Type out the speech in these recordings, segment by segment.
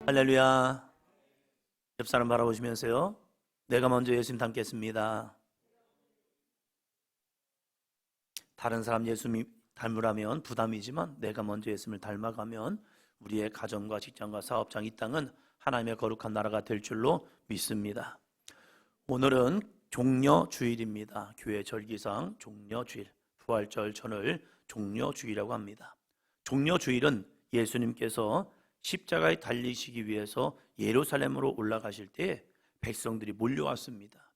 할렐루야. 옆 사람 바라보시면서요, 내가 먼저 예수님 닮겠습니다. 다른 사람 예수님 닮으라면 부담이지만 내가 먼저 예수님을 닮아가면 우리의 가정과 직장과 사업장, 이 땅은 하나님의 거룩한 나라가 될 줄로 믿습니다. 오늘은 종려주일입니다. 교회 절기상 종려주일, 부활절 전을 종려주일이라고 합니다. 종려주일은 예수님께서 십자가에 달리시기 위해서 예루살렘으로 올라가실 때 백성들이 몰려왔습니다.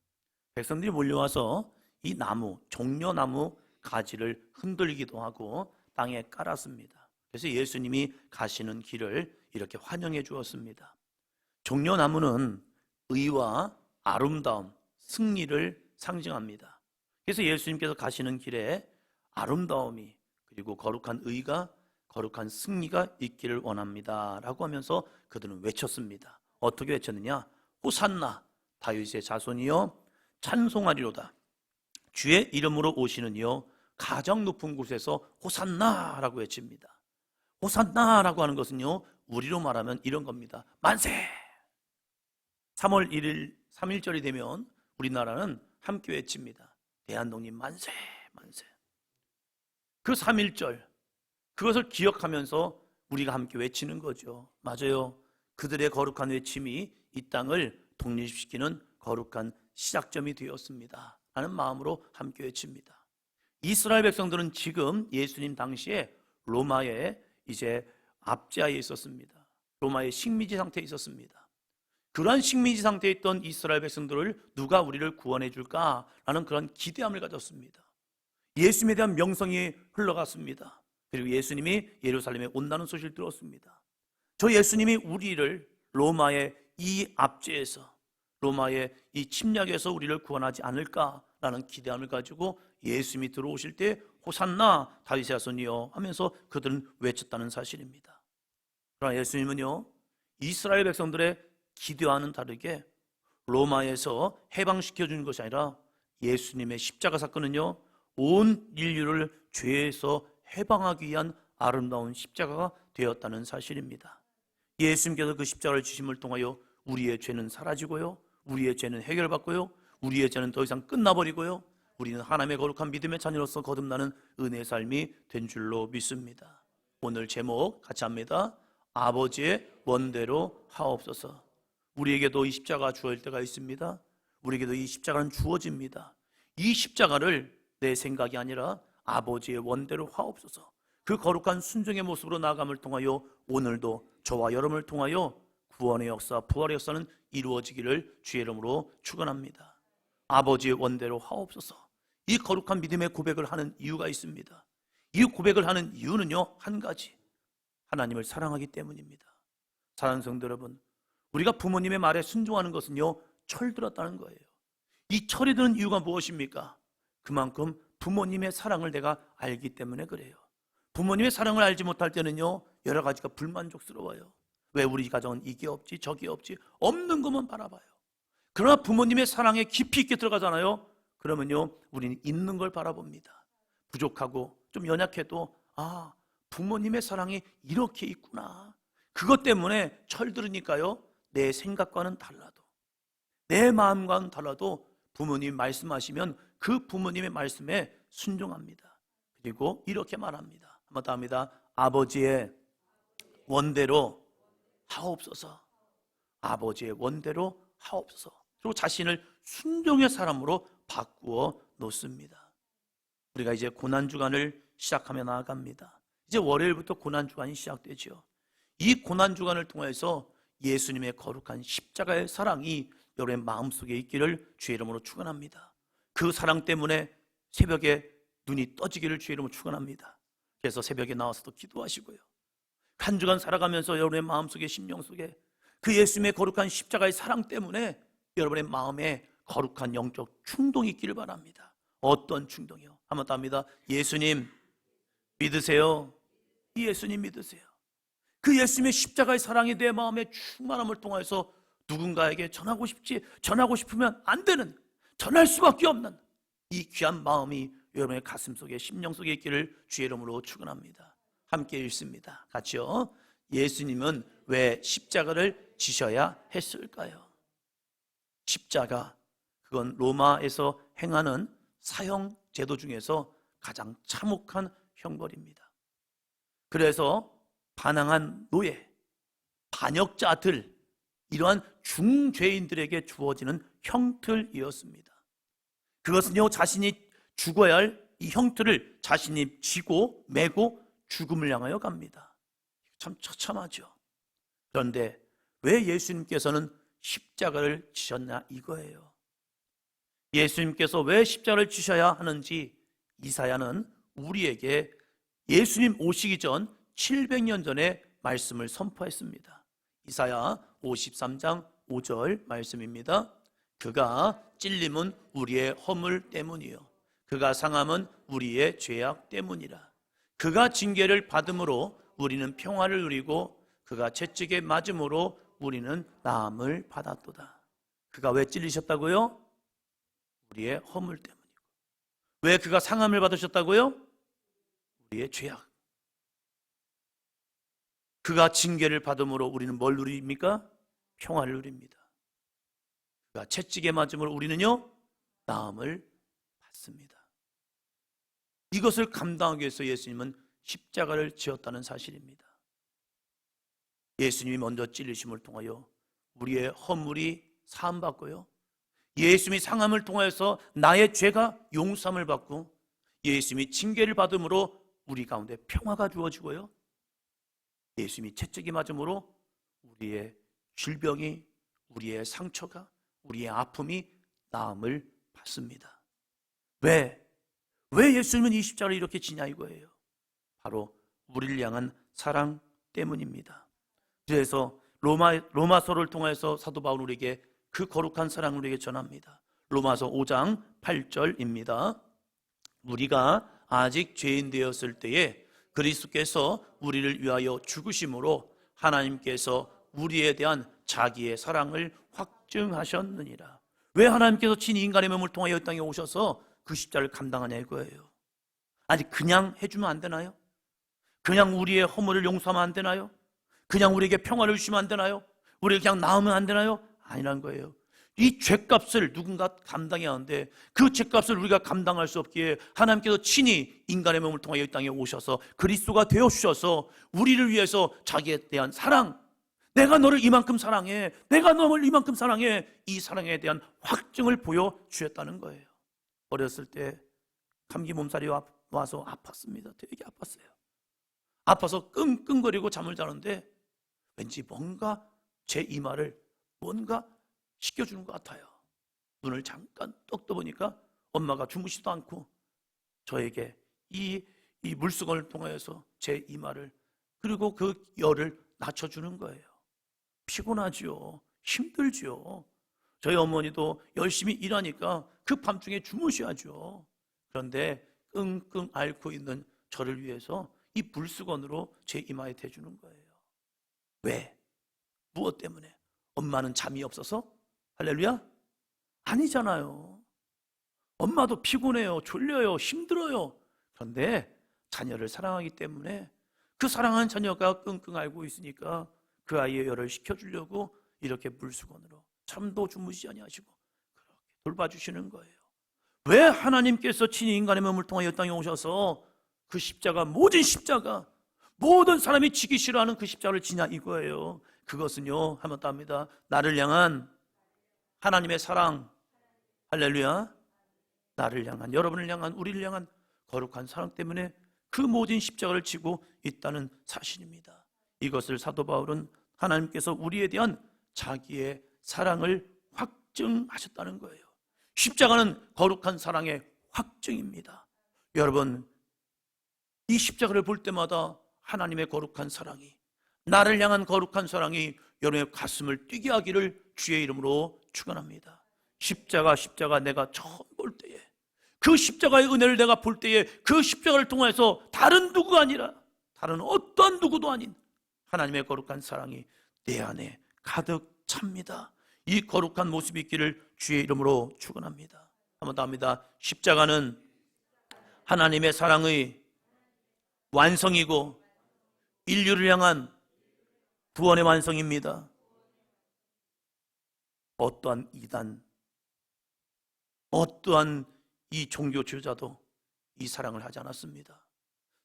백성들이 몰려와서 이 나무, 종려나무 가지를 흔들기도 하고 땅에 깔았습니다. 그래서 예수님이 가시는 길을 이렇게 환영해 주었습니다. 종려나무는 의와 아름다움, 승리를 상징합니다. 그래서 예수님께서 가시는 길에 아름다움이, 그리고 거룩한 의가, 거룩한 승리가 있기를 원합니다 라고 하면서 그들은 외쳤습니다. 어떻게 외쳤느냐? 호산나, 다윗의 자손이여 찬송하리로다. 주의 이름으로 오시는 이여 가장 높은 곳에서 호산나 라고 외칩니다. 호산나 라고 하는 것은요, 우리로 말하면 이런 겁니다. 만세! 3월 1일 3.1절이 되면 우리나라는 함께 외칩니다. 대한독립 만세! 만세! 그 3.1절, 그것을 기억하면서 우리가 함께 외치는 거죠. 맞아요. 그들의 거룩한 외침이 이 땅을 독립시키는 거룩한 시작점이 되었습니다 라는 마음으로 함께 외칩니다. 이스라엘 백성들은 지금 예수님 당시에 로마의 이제 압제하에 있었습니다. 로마의 식민지 상태에 있었습니다. 그러한 식민지 상태에 있던 이스라엘 백성들을 누가 우리를 구원해 줄까라는 그런 기대함을 가졌습니다. 예수님에 대한 명성이 흘러갔습니다. 그리고 예수님이 예루살렘에 온다는 소식을 들었습니다. 저 예수님이 우리를 로마의 이 압제에서, 로마의 이 침략에서 우리를 구원하지 않을까라는 기대함을 가지고 예수님이 들어오실 때 호산나 다윗의 자손이여 하면서 그들은 외쳤다는 사실입니다. 그러나 예수님은요, 이스라엘 백성들의 기대와는 다르게 로마에서 해방시켜 주는 것이 아니라 예수님의 십자가 사건은요, 온 인류를 죄에서 해방하기 위한 아름다운 십자가가 되었다는 사실입니다. 예수님께서 그 십자가를 주심을 통하여 우리의 죄는 사라지고요, 우리의 죄는 해결받고요, 우리의 죄는 더 이상 끝나버리고요, 우리는 하나님의 거룩한 믿음의 자녀로서 거듭나는 은혜의 삶이 된 줄로 믿습니다. 오늘 제목 같이 합니다. 아버지의 원대로 하옵소서. 우리에게도 이 십자가가 주어질 때가 있습니다. 우리에게도 이 십자가는 주어집니다. 이 십자가를 내 생각이 아니라 아버지의 원대로 하옵소서. 그 거룩한 순종의 모습으로 나아감을 통하여 오늘도 저와 여러분을 통하여 구원의 역사, 부활의 역사는 이루어지기를 주의 이름으로 축원합니다. 아버지의 원대로 하옵소서. 이 거룩한 믿음의 고백을 하는 이유가 있습니다. 이 고백을 하는 이유는요, 한 가지, 하나님을 사랑하기 때문입니다. 사랑하는 성도 여러분, 우리가 부모님의 말에 순종하는 것은요, 철들었다는 거예요. 이 철이 드는 이유가 무엇입니까? 그만큼 부모님의 사랑을 내가 알기 때문에 그래요. 부모님의 사랑을 알지 못할 때는요, 여러 가지가 불만족스러워요. 왜 우리 가정은 이게 없지 저게 없지, 없는 것만 바라봐요. 그러나 부모님의 사랑에 깊이 있게 들어가잖아요. 그러면요, 우리는 있는 걸 바라봅니다. 부족하고 좀 연약해도 부모님의 사랑이 이렇게 있구나. 그것 때문에 철들으니까요, 내 생각과는 달라도, 내 마음과는 달라도 부모님이 말씀하시면 그 부모님의 말씀에 순종합니다. 그리고 이렇게 말합니다. 한번 더 합니다. 아버지의 원대로 하옵소서. 아버지의 원대로 하옵소서. 그리고 자신을 순종의 사람으로 바꾸어 놓습니다. 우리가 이제 고난주간을 시작하며 나아갑니다. 이제 월요일부터 고난주간이 시작되죠. 이 고난주간을 통해서 예수님의 거룩한 십자가의 사랑이 여러분의 마음속에 있기를 주의 이름으로 축원합니다. 그 사랑 때문에 새벽에 눈이 떠지기를 주의 이름으로 축원합니다. 그래서 새벽에 나와서도 기도하시고요, 한 주간 살아가면서 여러분의 마음속에, 심령 속에 그 예수님의 거룩한 십자가의 사랑 때문에 여러분의 마음에 거룩한 영적 충동이 있기를 바랍니다. 어떤 충동이요? 한번 더 합니다. 예수님 믿으세요. 이 예수님 믿으세요. 그 예수님의 십자가의 사랑이 내 마음의 충만함을 통해서 누군가에게 전하고 싶으면 안 되는, 전할 수밖에 없는 이 귀한 마음이 여러분의 가슴 속에, 심령 속에 있기를 주의 이름으로 축원합니다. 함께 읽습니다. 같이요. 예수님은 왜 십자가를 지셔야 했을까요? 십자가, 그건 로마에서 행하는 사형 제도 중에서 가장 참혹한 형벌입니다. 그래서 반항한 노예, 반역자들, 이러한 중죄인들에게 주어지는 형틀이었습니다. 그것은요, 자신이 죽어야 할 이 형틀을 자신이 지고 메고 죽음을 향하여 갑니다. 참 처참하죠. 그런데 왜 예수님께서는 십자가를 지셨냐 이거예요. 예수님께서 왜 십자가를 지셔야 하는지 이사야는 우리에게 예수님 오시기 전 700년 전에 말씀을 선포했습니다. 이사야 53장 5절 말씀입니다. 그가 찔림은 우리의 허물 때문이요 그가 상함은 우리의 죄악 때문이라. 그가 징계를 받음으로 우리는 평화를 누리고 그가 채찍에 맞음으로 우리는 나음을 받았도다. 그가 왜 찔리셨다고요? 우리의 허물 때문이고. 왜 그가 상함을 받으셨다고요? 우리의 죄악. 그가 징계를 받음으로 우리는 뭘 누립니까? 평화를 누립니다. 그가 채찍에 맞음으로 우리는요, 나음을 받습니다. 이것을 감당하기 위해서 예수님은 십자가를 지었다는 사실입니다. 예수님이 먼저 찔리심을 통하여 우리의 허물이 사함받고요, 예수님이 상함을 통하여서 나의 죄가 용서함을 받고, 예수님이 징계를 받음으로 우리 가운데 평화가 주어지고요, 예수님이 채찍이 맞음으로 우리의 질병이, 우리의 상처가, 우리의 아픔이 나음을 받습니다. 왜 예수님은 이 십자가를 이렇게 지냐 이거예요. 바로 우리를 향한 사랑 때문입니다. 그래서 로마서를 통해서 사도 바울은 우리에게 그 거룩한 사랑을 우리에게 전합니다. 로마서 5장 8절입니다. 우리가 아직 죄인 되었을 때에 그리스도께서 우리를 위하여 죽으심으로 하나님께서 우리에 대한 자기의 사랑을 확증하셨느니라. 왜 하나님께서 친히 인간의 몸을 통하여 이 땅에 오셔서 그 십자가를 감당하냐 이거예요. 아니, 그냥 해주면 안 되나요? 그냥 우리의 허물을 용서하면 안 되나요? 그냥 우리에게 평화를 주시면 안 되나요? 우리를 그냥 낳으면 안 되나요? 아니란 거예요. 이 죄값을 누군가 감당해야 하는데, 그 죄값을 우리가 감당할 수 없기에 하나님께서 친히 인간의 몸을 통하여 이 땅에 오셔서 그리스도가 되어주셔서 우리를 위해서 자기에 대한 사랑, 내가 너를 이만큼 사랑해, 내가 너를 이만큼 사랑해, 이 사랑에 대한 확증을 보여주셨다는 거예요. 어렸을 때 감기 몸살이 와서 아팠습니다. 되게 아팠어요. 아파서 끙끙거리고 잠을 자는데 왠지 뭔가 제 이마를 뭔가 씻겨주는 것 같아요. 눈을 잠깐 떡 떠보니까 엄마가 주무시지도 않고 저에게 이 물수건을 통하여서 제 이마를, 그리고 그 열을 낮춰주는 거예요. 피곤하지요. 힘들지요. 저희 어머니도 열심히 일하니까 그 밤중에 주무셔야죠. 그런데 끙끙 앓고 있는 저를 위해서 이 물수건으로 제 이마에 대주는 거예요. 왜? 무엇 때문에? 엄마는 잠이 없어서? 할렐루야? 아니잖아요. 엄마도 피곤해요, 졸려요, 힘들어요. 그런데 자녀를 사랑하기 때문에 그 사랑하는 자녀가 끙끙 앓고 있으니까 그 아이의 열을 식혀주려고 이렇게 물수건으로 잠도 주무시지 아니하시고 그렇게 돌봐주시는 거예요. 왜 하나님께서 친히 인간의 몸을 통하여 땅에 오셔서 그 십자가, 모든 십자가, 모든 사람이 지기 싫어하는 그 십자가를 지냐 이거예요. 그것은요, 한번 더 합니다. 나를 향한 하나님의 사랑, 할렐루야, 나를 향한, 여러분을 향한, 우리를 향한 거룩한 사랑 때문에 그 모든 십자가를 지고 있다는 사실입니다. 이것을 사도 바울은 하나님께서 우리에 대한 자기의 사랑을 확증하셨다는 거예요. 십자가는 거룩한 사랑의 확증입니다. 여러분, 이 십자가를 볼 때마다 하나님의 거룩한 사랑이, 나를 향한 거룩한 사랑이 여러분의 가슴을 뛰게 하기를 주의 이름으로 축원합니다. 십자가 내가 처음 볼 때에, 그 십자가의 은혜를 내가 볼 때에, 그 십자가를 통해서 다른 누구가 아니라 다른 어떠한 누구도 아닌 하나님의 거룩한 사랑이 내 안에 가득 찹니다. 이 거룩한 모습이 있기를 주의 이름으로 축원합니다. 한번 더 합니다. 십자가는 하나님의 사랑의 완성이고 인류를 향한 구원의 완성입니다. 어떠한 이단, 어떠한 이 종교 지도자도 이 사랑을 하지 않았습니다.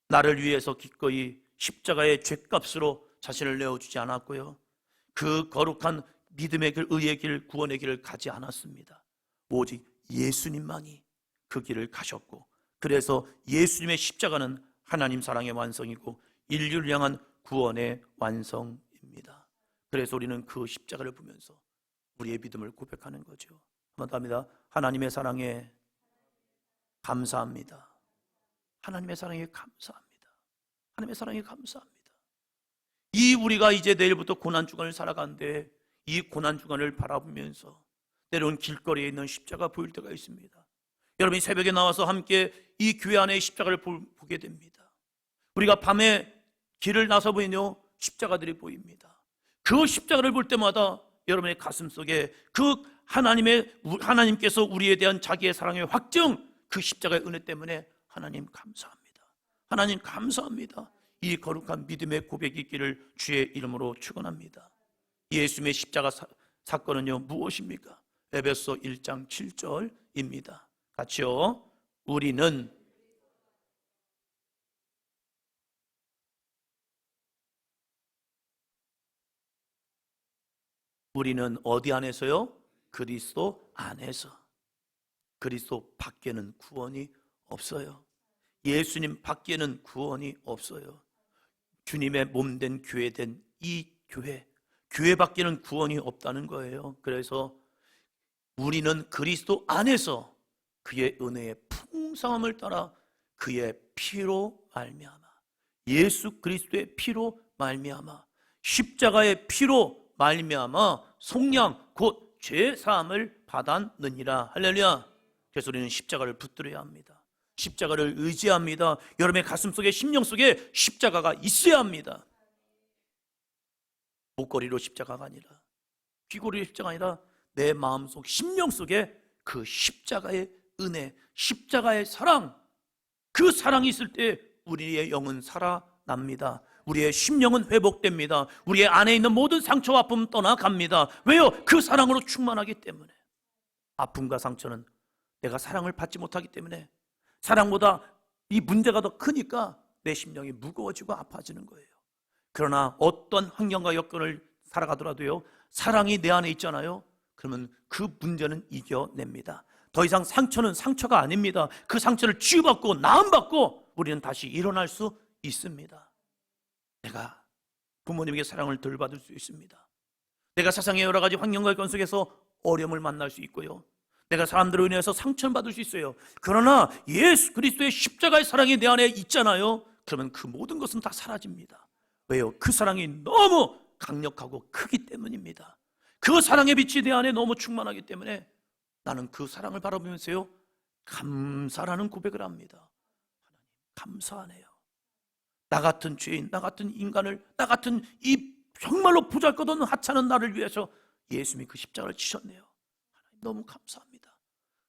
나를 위해서 기꺼이 십자가의 죄값으로 자신을 내어주지 않았고요, 그 거룩한 믿음의 길, 의의 길, 구원의 길을 가지 않았습니다. 오직 예수님만이 그 길을 가셨고, 그래서 예수님의 십자가는 하나님 사랑의 완성이고 인류를 향한 구원의 완성입니다. 그래서 우리는 그 십자가를 보면서 우리의 믿음을 고백하는 거죠. 한번 더 합니다. 하나님의 사랑에 감사합니다. 하나님의 사랑에 감사합니다. 하나님의 사랑에 감사합니다. 이 우리가 이제 내일부터 고난주간을 살아가는데, 이 고난주간을 바라보면서 때로는 길거리에 있는 십자가 보일 때가 있습니다. 여러분이 새벽에 나와서 함께 이 교회 안에 십자가를 보게 됩니다. 우리가 밤에 길을 나서 보이며 십자가들이 보입니다. 그 십자가를 볼 때마다 여러분의 가슴 속에 그 하나님께서 우리에 대한 자기의 사랑의 확증, 그 십자가의 은혜 때문에 하나님 감사합니다. 하나님 감사합니다. 이 거룩한 믿음의 고백이 있기를 주의 이름으로 축원합니다. 예수님의 십자가 사건은요 무엇입니까? 에베소 1장 7절입니다. 같이요. 우리는 어디 안에서요? 그리스도 안에서. 그리스도 밖에는 구원이 없어요. 예수님 밖에는 구원이 없어요. 주님의 몸된 교회된 이 교회 밖에는 구원이 없다는 거예요. 그래서 우리는 그리스도 안에서 그의 은혜의 풍성함을 따라 그의 피로 말미암아, 예수 그리스도의 피로 말미암아, 십자가의 피로 말미암아 속량 곧 죄 사함을 받았느니라. 할렐루야. 그래서 우리는 십자가를 붙들어야 합니다. 십자가를 의지합니다. 여러분의 가슴 속에, 심령 속에 십자가가 있어야 합니다. 목걸이로 십자가가 아니라, 귀걸이로 십자가가 아니라 내 마음속, 심령 속에 그 십자가의 은혜, 십자가의 사랑, 그 사랑이 있을 때 우리의 영은 살아납니다. 우리의 심령은 회복됩니다. 우리의 안에 있는 모든 상처와 아픔은 떠나갑니다. 왜요? 그 사랑으로 충만하기 때문에. 아픔과 상처는 내가 사랑을 받지 못하기 때문에, 사랑보다 이 문제가 더 크니까 내 심령이 무거워지고 아파지는 거예요. 그러나 어떤 환경과 여건을 살아가더라도요, 사랑이 내 안에 있잖아요. 그러면 그 문제는 이겨냅니다. 더 이상 상처는 상처가 아닙니다. 그 상처를 치유받고 나음받고 우리는 다시 일어날 수 있습니다. 내가 부모님에게 사랑을 덜 받을 수 있습니다. 내가 세상의 여러 가지 환경과 여건 속에서 어려움을 만날 수 있고요, 내가 사람들로 인해서 상처를 받을 수 있어요. 그러나 예수 그리스도의 십자가의 사랑이 내 안에 있잖아요. 그러면 그 모든 것은 다 사라집니다. 왜요? 그 사랑이 너무 강력하고 크기 때문입니다. 그 사랑의 빛이 내 안에 너무 충만하기 때문에 나는 그 사랑을 바라보면서요, 감사라는 고백을 합니다. 하나님 감사하네요. 나 같은 죄인, 나 같은 인간을, 나 같은 이 정말로 보잘것없는 하찮은 나를 위해서 예수님이 그 십자가를 치셨네요. 하나님 너무 감사합니다.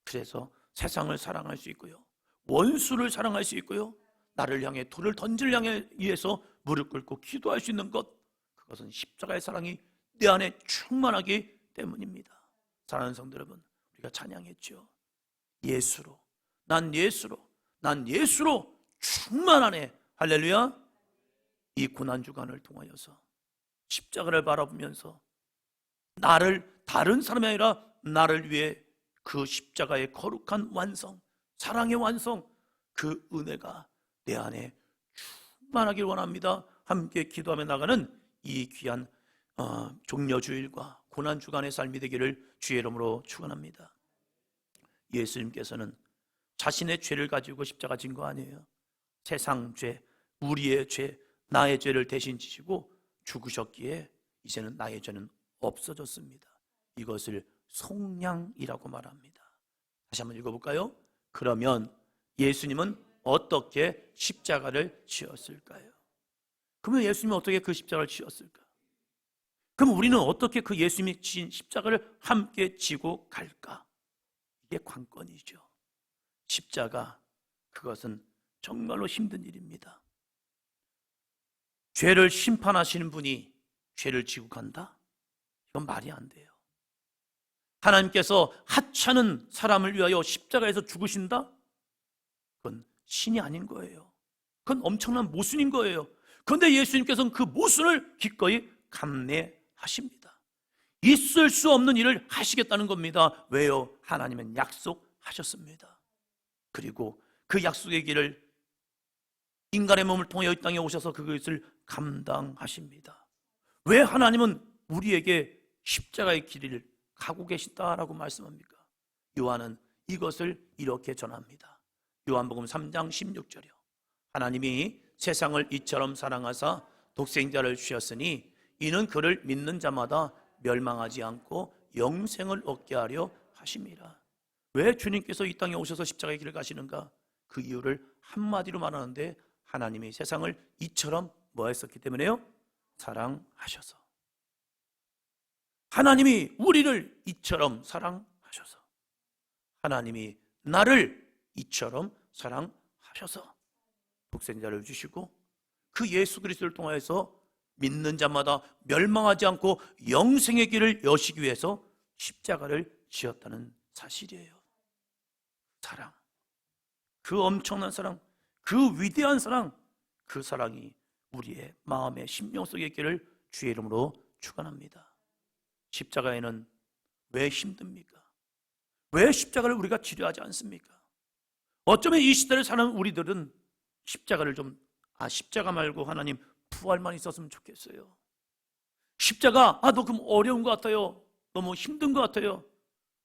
그래서 세상을 사랑할 수 있고요, 원수를 사랑할 수 있고요, 나를 향해 돌을 던질 향해 위해서 무릎 꿇고 기도할 수 있는 것, 그것은 십자가의 사랑이 내 안에 충만하기 때문입니다. 사랑하는 성도 여러분, 우리가 찬양했죠. 예수로, 난 예수로 충만하네. 할렐루야. 이 고난주간을 통하여서 십자가를 바라보면서 나를, 다른 사람이 아니라 나를 위해 그 십자가의 거룩한 완성, 사랑의 완성, 그 은혜가 내 안에 충만하길 원합니다. 함께 기도하며 나가는 이 귀한 종려주일과 고난주간의 삶이 되기를 주의 이름으로 축원합니다. 예수님께서는 자신의 죄를 가지고 십자가 진 거 아니에요. 세상 죄, 우리의 죄, 나의 죄를 대신 지시고 죽으셨기에 이제는 나의 죄는 없어졌습니다. 이것을 속량이라고 말합니다. 다시 한번 읽어볼까요? 그러면 예수님은 어떻게 십자가를 지었을까요? 그러면 예수님은 어떻게 그 십자가를 지었을까? 그럼 우리는 어떻게 그 예수님이 지신 십자가를 함께 지고 갈까? 이게 관건이죠. 십자가, 그것은 정말로 힘든 일입니다. 죄를 심판하시는 분이 죄를 지고 간다? 이건 말이 안 돼요. 하나님께서 하찮은 사람을 위하여 십자가에서 죽으신다? 그건 신이 아닌 거예요. 그건 엄청난 모순인 거예요. 그런데 예수님께서는 그 모순을 기꺼이 감내하십니다. 있을 수 없는 일을 하시겠다는 겁니다. 왜요? 하나님은 약속하셨습니다. 그리고 그 약속의 길을 인간의 몸을 통해 이 땅에 오셔서 그것을 감당하십니다. 왜 하나님은 우리에게 십자가의 길을 가고 계신다라고 말씀합니까? 요한은 이것을 이렇게 전합니다. 요한복음 3장 16절이요. 하나님이 세상을 이처럼 사랑하사 독생자를 주셨으니 이는 그를 믿는 자마다 멸망하지 않고 영생을 얻게 하려 하심이라. 왜 주님께서 이 땅에 오셔서 십자가의 길을 가시는가? 그 이유를 한마디로 말하는데 하나님이 세상을 이처럼 뭐 했었기 때문에요? 사랑하셔서. 하나님이 우리를 이처럼 사랑하셔서, 하나님이 나를 이처럼 사랑하셔서 독생자를 주시고 그 예수 그리스도를 통하여서 믿는 자마다 멸망하지 않고 영생의 길을 여시기 위해서 십자가를 지었다는 사실이에요. 사랑, 그 엄청난 사랑, 그 위대한 사랑, 그 사랑이 우리의 마음의 심령 속의 길을 주의 이름으로 축원합니다. 십자가에는 왜 힘듭니까? 왜 십자가를 우리가 치료하지 않습니까? 어쩌면 이 시대를 사는 우리들은 십자가를 십자가 말고 하나님 부활만 있었으면 좋겠어요. 십자가, 너무 어려운 것 같아요. 너무 힘든 것 같아요.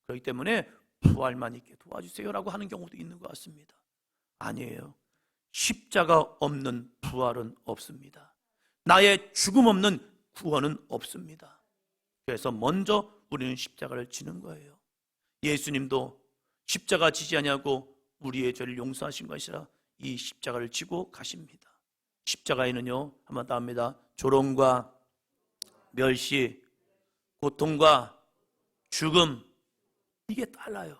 그렇기 때문에 부활만 있게 도와주세요라고 하는 경우도 있는 것 같습니다. 아니에요. 십자가 없는 부활은 없습니다. 나의 죽음 없는 구원은 없습니다. 그래서 먼저 우리는 십자가를 지는 거예요. 예수님도 십자가 지지 아니하고 우리의 죄를 용서하신 것이라 이 십자가를 지고 가십니다. 십자가에는요, 한번 더 합니다. 조롱과 멸시, 고통과 죽음, 이게 달라요.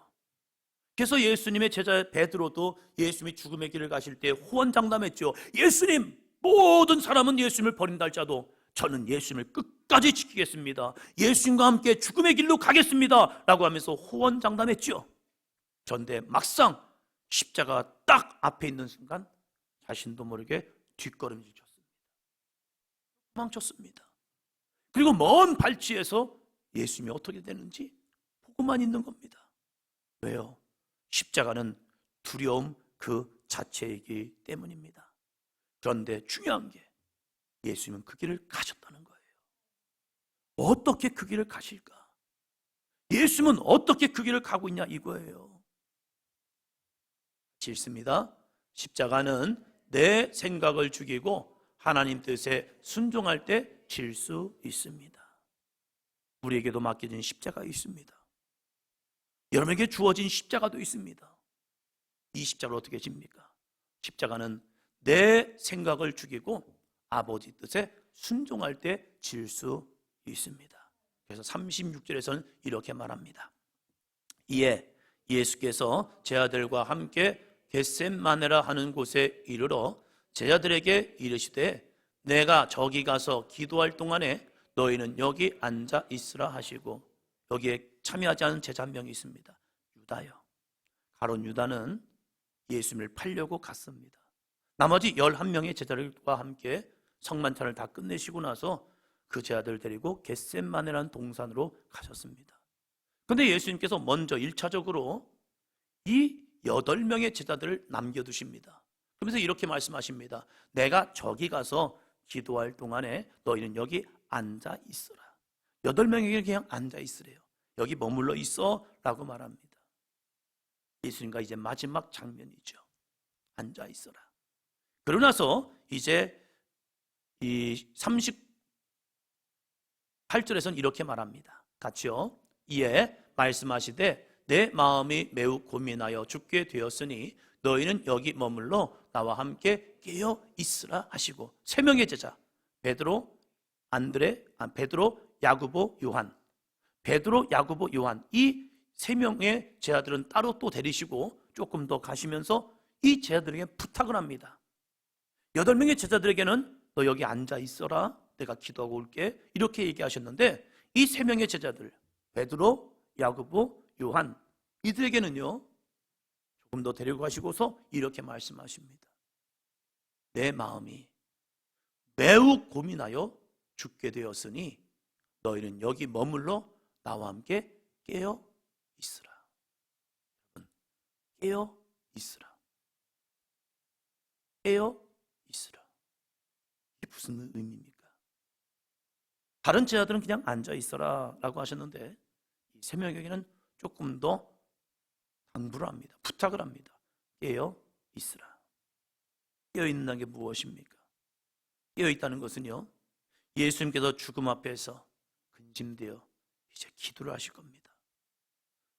그래서 예수님의 제자 베드로도 예수님이 죽음의 길을 가실 때 호언장담했죠. 예수님, 모든 사람은 예수님을 버린다 할지라도 저는 예수님을 끝까지 지키겠습니다. 예수님과 함께 죽음의 길로 가겠습니다 라고 하면서 호언장담했죠. 그런데 막상 십자가 딱 앞에 있는 순간 자신도 모르게 뒷걸음질 쳤습니다. 도망쳤습니다. 그리고 먼 발치에서 예수님이 어떻게 되는지 보고만 있는 겁니다. 왜요? 십자가는 두려움 그 자체이기 때문입니다. 그런데 중요한 게 예수님은 그 길을 가셨다는 거예요. 어떻게 그 길을 가실까? 예수님은 어떻게 그 길을 가고 있냐 이거예요. 읽습니다. 십자가는 내 생각을 죽이고 하나님 뜻에 순종할 때 질 수 있습니다. 우리에게도 맡겨진 십자가 있습니다. 여러분에게 주어진 십자가도 있습니다. 이 십자가를 어떻게 집니까? 십자가는 내 생각을 죽이고 아버지 뜻에 순종할 때 질 수 있습니다. 그래서 36절에서는 이렇게 말합니다. 이에 예수께서 제자들과 함께 겟셋마네라 하는 곳에 이르러 제자들에게 이르시되 내가 저기 가서 기도할 동안에 너희는 여기 앉아 있으라 하시고, 여기에 참여하지 않은 제자 한 명이 있습니다. 유다요. 가룟 유다는 예수님을 팔려고 갔습니다. 나머지 11명의 제자들과 함께 성만찬을 다 끝내시고 나서 그 제자들을 데리고 겟셋마네라는 동산으로 가셨습니다. 그런데 예수님께서 먼저 1차적으로 이 8명의 제자들을 남겨두십니다. 그러면서 이렇게 말씀하십니다. 내가 저기 가서 기도할 동안에 너희는 여기 앉아 있어라. 8명에게 그냥 앉아 있으래요. 여기 머물러 있어 라고 말합니다. 예수님과 이제 마지막 장면이죠. 앉아 있어라. 그러고 나서 이제 이 38절에서는 이렇게 말합니다. 같이요. 이에 말씀하시되 내 마음이 매우 고민하여 죽게 되었으니 너희는 여기 머물러 나와 함께 깨어 있으라 하시고, 3명의 제자 베드로, 베드로, 야고보, 요한, 베드로, 야고보, 요한, 이 3명의 제자들은 따로 또 데리시고 조금 더 가시면서 이 제자들에게 부탁을 합니다. 8명의 제자들에게는 너 여기 앉아 있어라 내가 기도하고 올게. 이렇게 얘기하셨는데 이 세 명의 제자들, 베드로, 야고보, 요한, 이들에게는요 조금 더 데리고 가시고서 이렇게 말씀하십니다. 내 마음이 매우 고민하여 죽게 되었으니 너희는 여기 머물러 나와 함께 깨어 있으라. 깨어 있으라. 깨어 있으라. 이게 무슨 의미입니까? 다른 제자들은 그냥 앉아 있어라 라고 하셨는데 이 세 명에게는 조금 더 당부를 합니다. 부탁을 합니다. 깨어 있으라. 깨어 있는 게 무엇입니까? 깨어 있다는 것은요, 예수님께서 죽음 앞에서 근심되어 이제 기도를 하실 겁니다.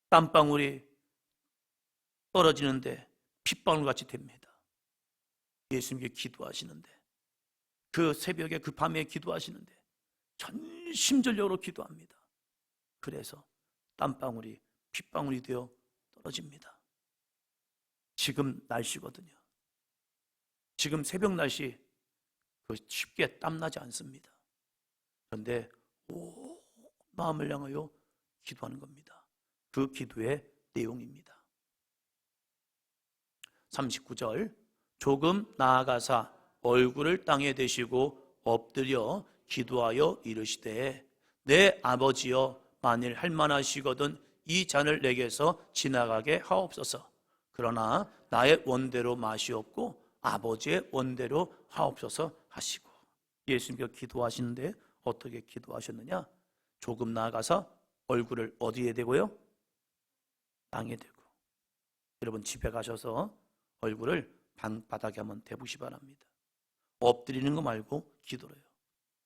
땀방울이 떨어지는데 핏방울 같이 됩니다. 예수님께 기도하시는데, 그 새벽에 그 밤에 기도하시는데 전심전력으로 기도합니다. 그래서 땀방울이 핏방울이 되어 떨어집니다. 지금 날씨거든요. 지금 새벽 날씨 쉽게 땀나지 않습니다. 그런데 마음을 향하여 기도하는 겁니다. 그 기도의 내용입니다. 39절, 조금 나아가사 얼굴을 땅에 대시고 엎드려 기도하여 이르시되 내 아버지여 만일 할만하시거든 이 잔을 내게서 지나가게 하옵소서. 그러나 나의 원대로 마시옵고 아버지의 원대로 하옵소서 하시고, 예수님께서 기도하시는데 어떻게 기도하셨느냐? 조금 나아가서 얼굴을 어디에 대고요? 땅에 대고. 여러분 집에 가셔서 얼굴을 방바닥에 한번 대보시 바랍니다. 엎드리는 거 말고 기도를 해요.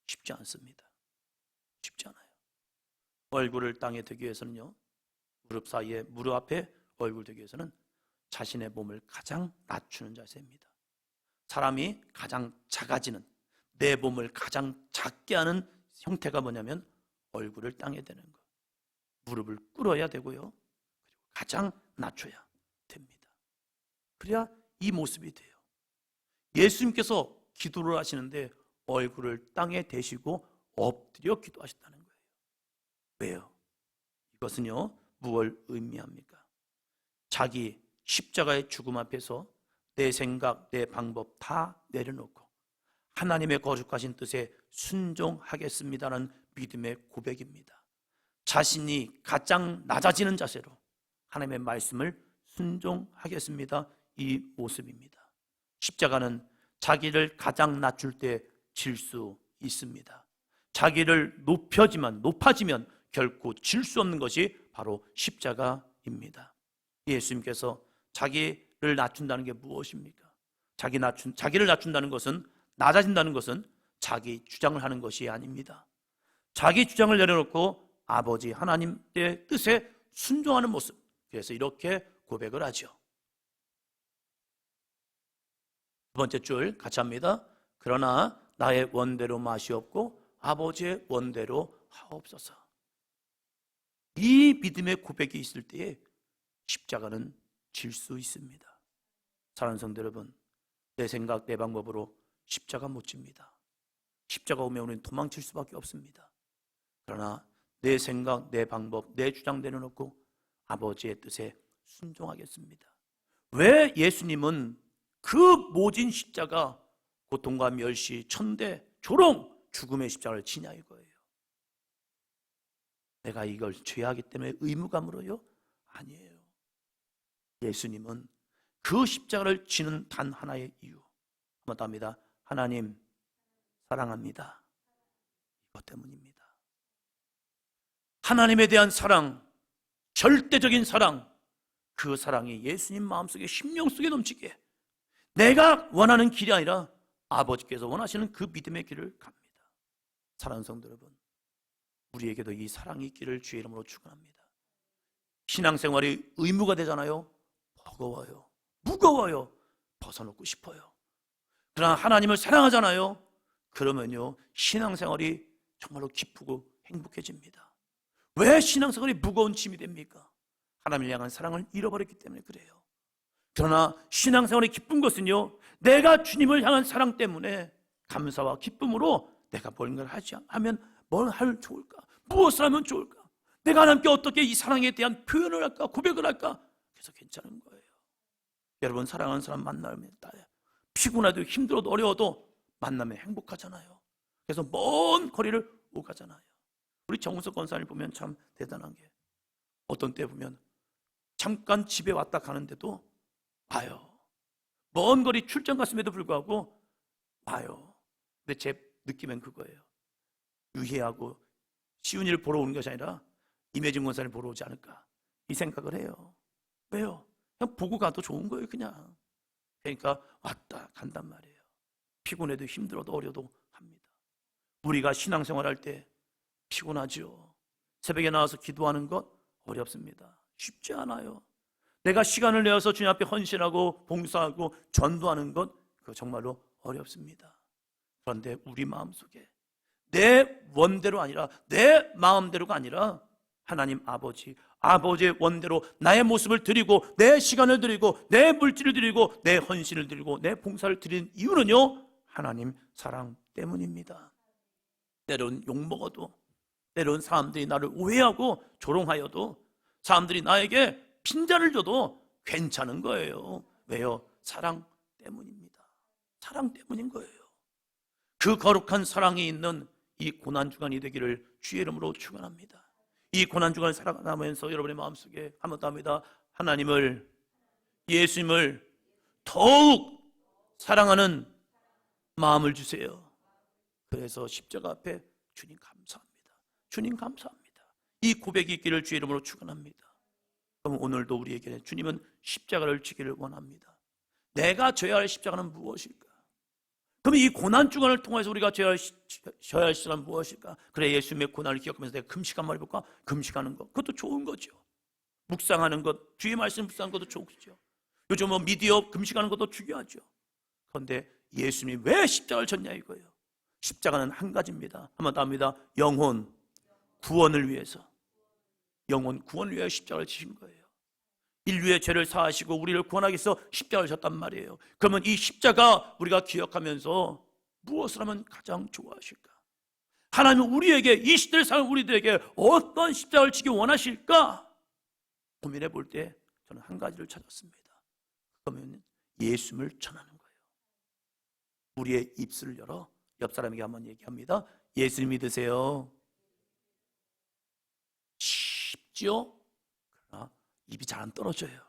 쉽지 않습니다. 쉽지 않아요. 얼굴을 땅에 대기 위해서는요, 무릎 사이에, 무릎 앞에 얼굴 대기 위해서는 자신의 몸을 가장 낮추는 자세입니다. 사람이 가장 작아지는, 내 몸을 가장 작게 하는 형태가 뭐냐면 얼굴을 땅에 대는 것. 무릎을 꿇어야 되고요, 그리고 가장 낮춰야 됩니다. 그래야 이 모습이 돼요. 예수님께서 기도를 하시는데 얼굴을 땅에 대시고 엎드려 기도하셨다는 거예요. 왜요? 이것은요, 무엇을 의미합니까? 자기 십자가의 죽음 앞에서 내 생각, 내 방법 다 내려놓고 하나님의 거룩하신 뜻에 순종하겠습니다는 믿음의 고백입니다. 자신이 가장 낮아지는 자세로 하나님의 말씀을 순종하겠습니다, 이 모습입니다. 십자가는 자기를 가장 낮출 때 질 수 있습니다. 자기를 높아지면 결코 질 수 없는 것이 바로 십자가입니다. 예수님께서 자기를 낮춘다는 게 무엇입니까? 자기를 낮춘다는 것은, 낮아진다는 것은 자기 주장을 하는 것이 아닙니다. 자기 주장을 내려놓고 아버지 하나님의 뜻에 순종하는 모습. 그래서 이렇게 고백을 하죠. 두 번째 줄 같이 합니다. 그러나 나의 원대로 마시옵고 아버지의 원대로 하옵소서. 이 믿음의 고백이 있을 때에 십자가는 질 수 있습니다. 사랑하는 성도 여러분, 내 생각, 내 방법으로 십자가 못 집니다. 십자가 오면 우리는 도망칠 수밖에 없습니다. 그러나 내 생각, 내 방법, 내 주장 내려놓고 아버지의 뜻에 순종하겠습니다. 왜 예수님은 그 모진 십자가, 고통과 멸시, 천대, 조롱, 죽음의 십자가를 지냐 이거예요. 내가 이걸 죄하기 때문에 의무감으로요? 아니에요. 예수님은 그 십자가를 지는 단 하나의 이유, 한번 더 합니다. 하나님 사랑합니다. 이것 때문입니다. 하나님에 대한 사랑, 절대적인 사랑, 그 사랑이 예수님 마음속에, 심령 속에 넘치게, 내가 원하는 길이 아니라 아버지께서 원하시는 그 믿음의 길을 갑니다. 사랑하는 성도 여러분, 우리에게도 이 사랑이 있기를 주의 이름으로 축원합니다. 신앙생활이 의무가 되잖아요. 버거워요, 무거워요, 벗어놓고 싶어요. 그러나 하나님을 사랑하잖아요. 그러면요, 신앙생활이 정말로 기쁘고 행복해집니다. 왜 신앙생활이 무거운 짐이 됩니까? 하나님을 향한 사랑을 잃어버렸기 때문에 그래요. 그러나 신앙생활의 기쁜 것은요, 내가 주님을 향한 사랑 때문에 감사와 기쁨으로 내가 뭔가를 하면 뭘 하면 좋을까? 무엇을 하면 좋을까? 내가 하나님께 어떻게 이 사랑에 대한 표현을 할까? 고백을 할까? 그래서 괜찮은 거예요. 여러분, 사랑하는 사람 만나면 피곤해도 힘들어도 어려워도 만나면 행복하잖아요. 그래서 먼 거리를 오가잖아요. 우리 정우석 권사님 보면 참 대단한 게, 어떤 때 보면 잠깐 집에 왔다 가는데도 와요. 먼 거리 출장 갔음에도 불구하고 와요. 근데 제 느낌은 그거예요. 유희하고 시훈이를 보러 오는 것이 아니라 임혜진 권사님 보러 오지 않을까, 이 생각을 해요. 왜요? 그냥 보고 가도 좋은 거예요, 그냥. 그러니까 왔다 간단 말이에요. 피곤해도 힘들어도 어려도 합니다. 우리가 신앙생활할 때 피곤하죠. 새벽에 나와서 기도하는 것 어렵습니다. 쉽지 않아요. 내가 시간을 내어서 주님 앞에 헌신하고 봉사하고 전도하는 것, 그거 정말로 어렵습니다. 그런데 우리 마음속에 내 원대로 아니라, 내 마음대로가 아니라 하나님 아버지의 원대로 나의 모습을 드리고, 내 시간을 드리고, 내 물질을 드리고, 내 헌신을 드리고, 내 봉사를 드리는 이유는요, 하나님 사랑 때문입니다. 때론 욕먹어도, 때론 사람들이 나를 오해하고 조롱하여도, 사람들이 나에게 핀잔을 줘도 괜찮은 거예요. 왜요? 사랑 때문입니다. 사랑 때문인 거예요. 그 거룩한 사랑이 있는 이 고난주간이 되기를 주의 이름으로 축원합니다. 이 고난주간을 살아가면서 여러분의 마음속에 한번 더 합니다. 하나님을, 예수님을 더욱 사랑하는 마음을 주세요. 그래서 십자가 앞에 주님 감사합니다. 주님 감사합니다. 이 고백이 있기를 주의 이름으로 축원합니다. 그럼 오늘도 우리에게 주님은 십자가를 지기를 원합니다. 내가 져야 할 십자가는 무엇일까? 그럼 이 고난주간을 통해서 우리가 져야 할 십자가는 무엇일까? 그래, 예수님의 고난을 기억하면서 내가 금식 한번 해볼까? 금식하는 것, 그것도 좋은 거죠. 묵상하는 것, 주의 말씀 묵상하는 것도 좋죠. 요즘 미디어 금식하는 것도 중요하죠. 그런데 예수님이 왜 십자가를 졌냐 이거예요. 십자가는 한 가지입니다. 한번 더 합니다. 영혼 구원을 위해서, 영혼 구원을 위해 십자가를 지신 거예요. 인류의 죄를 사하시고 우리를 구원하기 위해서 십자가를 졌단 말이에요. 그러면 이 십자가 우리가 기억하면서 무엇을 하면 가장 좋아하실까? 하나님은 우리에게, 이 시대를 사는 우리들에게 어떤 십자가를 지기 원하실까? 고민해 볼 때 저는 한 가지를 찾았습니다. 그러면 예수님을 전하는 거예요. 우리의 입술을 열어 옆 사람에게 한번 얘기합니다. 예수님 믿으세요. 쉽지요? 그러나 입이 잘 안 떨어져요.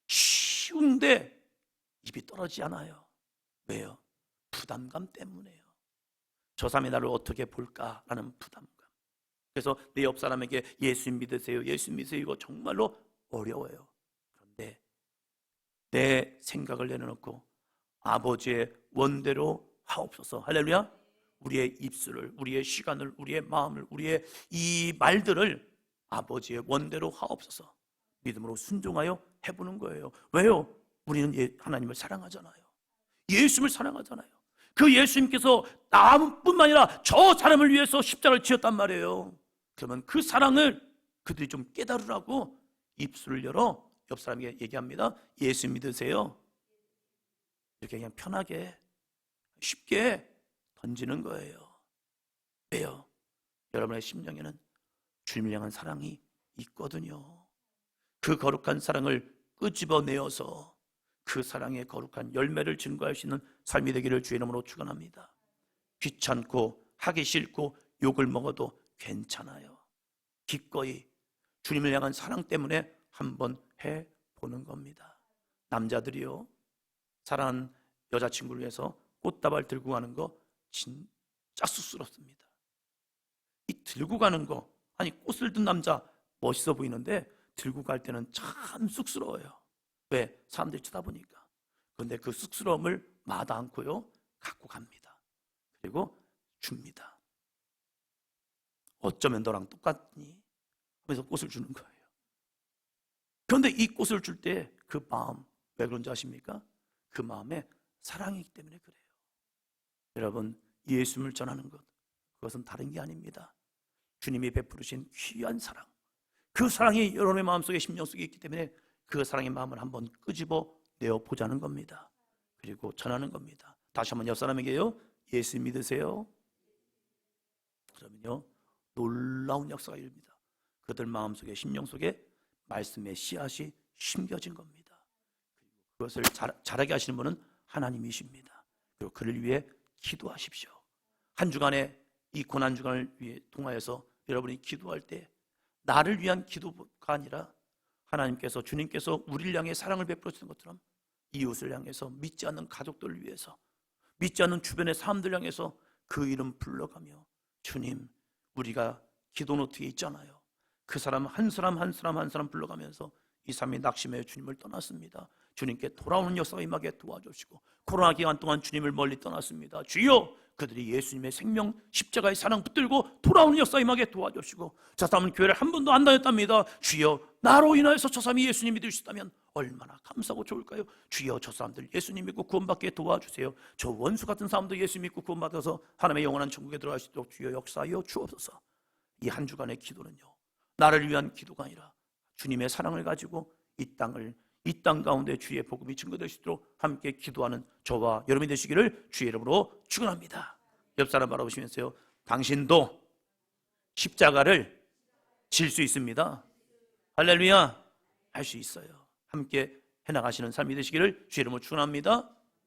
쉬운데 입이 떨어지지 않아요. 왜요? 부담감 때문에요. 저 사람이 나를 어떻게 볼까라는 부담감. 그래서 내 옆 사람에게 예수님 믿으세요, 예수님 믿으세요, 이거 정말로 어려워요. 그런데 내 생각을 내려놓고 아버지의 원대로 하옵소서, 할렐루야. 우리의 입술을, 우리의 시간을, 우리의 마음을, 우리의 이 말들을 아버지의 원대로 하옵소서, 믿음으로 순종하여 해보는 거예요. 왜요? 우리는 하나님을 사랑하잖아요. 예수님을 사랑하잖아요. 그 예수님께서 나뿐만 아니라 저 사람을 위해서 십자가를 지었단 말이에요. 그러면 그 사랑을 그들이 좀 깨달으라고 입술을 열어 옆 사람에게 얘기합니다. 예수 믿으세요. 이렇게 그냥 편하게 쉽게 던지는 거예요. 왜요? 여러분의 심령에는 주님을 향한 사랑이 있거든요. 그 거룩한 사랑을 끄집어내어서 그 사랑의 거룩한 열매를 증거할 수 있는 삶이 되기를 주의 이름으로 축원합니다. 귀찮고 하기 싫고 욕을 먹어도 괜찮아요. 기꺼이 주님을 향한 사랑 때문에 한번 해보는 겁니다. 남자들이요, 사랑하는 여자친구를 위해서 꽃다발 들고 가는 거 진짜 쑥스럽습니다. 이 들고 가는 거, 아니 꽃을 든 남자 멋있어 보이는데 들고 갈 때는 참 쑥스러워요. 왜? 사람들이 쳐다보니까. 그런데 그 쑥스러움을 마다 않고요, 갖고 갑니다. 그리고 줍니다. 어쩌면 너랑 똑같니? 하면서 꽃을 주는 거예요. 그런데 이 꽃을 줄 때 그 마음, 왜 그런지 아십니까? 그 마음에 사랑이기 때문에 그래요. 여러분, 예수님을 전하는 것, 그것은 다른 게 아닙니다. 주님이 베푸르신 귀한 사랑, 그 사랑이 여러분의 마음속에, 심령 속에 있기 때문에 그 사랑의 마음을 한번 끄집어 내어 보자는 겁니다. 그리고 전하는 겁니다. 다시 한번 옆 사람에게요, 예수 믿으세요? 그러면요 놀라운 역사가 일어납니다. 그들 마음속에 심령 속에 말씀의 씨앗이 심겨진 겁니다. 그것을 자라게 하시는 분은 하나님이십니다. 그리고 그를 위해 기도하십시오. 한 주간에 이 고난 주간을 위해 통하여서 여러분이 기도할 때 나를 위한 기도가 아니라 하나님께서 주님께서 우리를 향해 사랑을 베풀어 주는 것처럼 이웃을 향해서 믿지 않는 가족들을 위해서 믿지 않는 주변의 사람들 향해서 그 이름 불러가며 주님 우리가 기도 노트에 있잖아요. 그 사람 한 사람 한 사람 한 사람 불러가면서 이 사람이 낙심해 주님을 떠났습니다. 주님께 돌아오는 역사가 임하게 도와주시고 코로나 기간 동안 주님을 멀리 떠났습니다. 주여 그들이 예수님의 생명 십자가의 사랑 붙들고 돌아오는 역사 임하게 도와주시고 저 사람은 교회를 한 번도 안 다녔답니다. 주여 나로 인하여서 저 사람이 예수님 믿을 수 있다면 얼마나 감사하고 좋을까요? 주여 저 사람들 예수님 믿고 구원받게 도와주세요. 저 원수 같은 사람도 예수 믿고 구원받아서 하나님의 영원한 천국에 들어갈 수 있도록 주여 역사하여 주옵소서. 이 한 주간의 기도는요 나를 위한 기도가 아니라 주님의 사랑을 가지고 이 땅 가운데 주의 복음이 증거될 수 있도록 함께 기도하는 저와 여러분이 되시기를 주의 이름으로 축원합니다. 옆 사람 바라보시면서요 당신도 십자가를 질 수 있습니다. 할렐루야 할 수 있어요. 함께 해나가시는 삶이 되시기를 주의 이름으로 축원합니다.